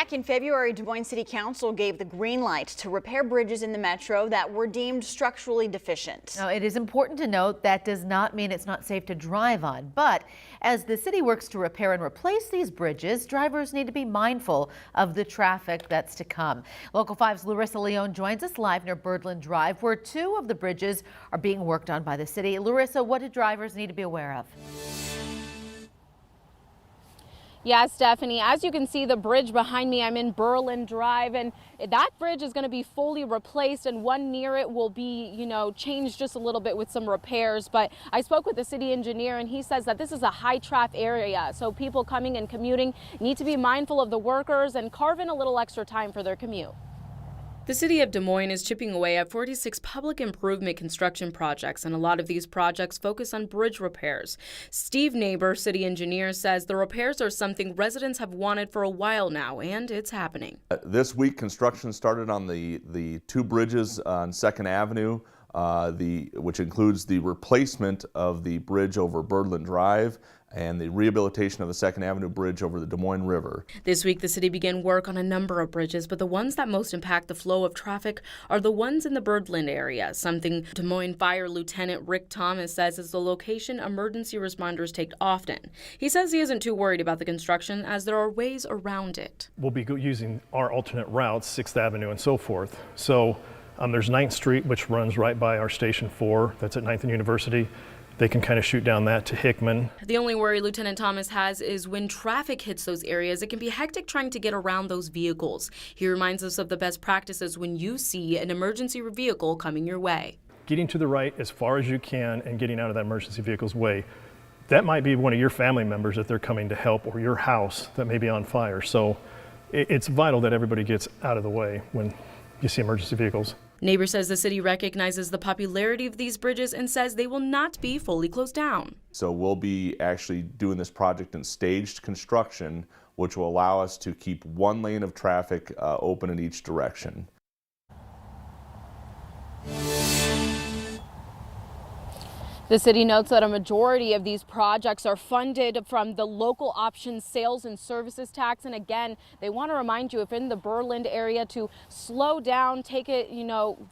Back in February, Des Moines City Council gave the green light to repair bridges in the metro that were deemed structurally deficient. Now, it is important to note that does not mean it's not safe to drive on. But as the city works to repair and replace these bridges, drivers need to be mindful of the traffic that's to come. Local 5's Larissa Leone joins us live near Birdland Drive, where two of the bridges are being worked on by the city. Larissa, what do drivers need to be aware of? Yes, Stephanie, as you can see the bridge behind me, I'm in Birdland Drive, and that bridge is going to be fully replaced, and one near it will be, changed just a little bit with some repairs. But I spoke with the city engineer, and he says that this is a high traffic area, so people coming and commuting need to be mindful of the workers and carve in a little extra time for their commute. The city of Des Moines is chipping away at 46 public improvement construction projects, and a lot of these projects focus on bridge repairs. Steve Neighbor, city engineer, says the repairs are something residents have wanted for a while now, and it's happening. This week, construction started on the two bridges on 2nd Avenue, which includes the replacement of the bridge over Birdland Drive and the rehabilitation of the 2nd Avenue bridge over the Des Moines River. This week, the city began work on a number of bridges, but the ones that most impact the flow of traffic are the ones in the Birdland area, something Des Moines Fire Lieutenant Rick Thomas says is the location emergency responders take often. He says he isn't too worried about the construction as there are ways around it. We'll be using our alternate routes, 6th Avenue and so forth. So there's 9th Street, which runs right by our Station 4, that's at 9th and University. They can kind of shoot down that to Hickman. The only worry Lieutenant Thomas has is when traffic hits those areas, it can be hectic trying to get around those vehicles. He reminds us of the best practices when you see an emergency vehicle coming your way. Getting to the right as far as you can and getting out of that emergency vehicle's way. That might be one of your family members that they're coming to help, or your house that may be on fire. So it's vital that everybody gets out of the way when you see emergency vehicles. Neighbor says the city recognizes the popularity of these bridges and says they will not be fully closed down. So we'll be actually doing this project in staged construction, which will allow us to keep one lane of traffic open in each direction. The city notes that a majority of these projects are funded from the local option sales and services tax. And again, they want to remind you if in the Birdland area to slow down, take it,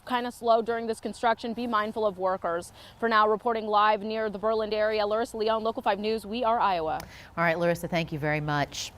kind of slow during this construction, be mindful of workers. For now, reporting live near the Birdland area, Larissa Leone, Local 5 News, we are Iowa. All right, Larissa, thank you very much.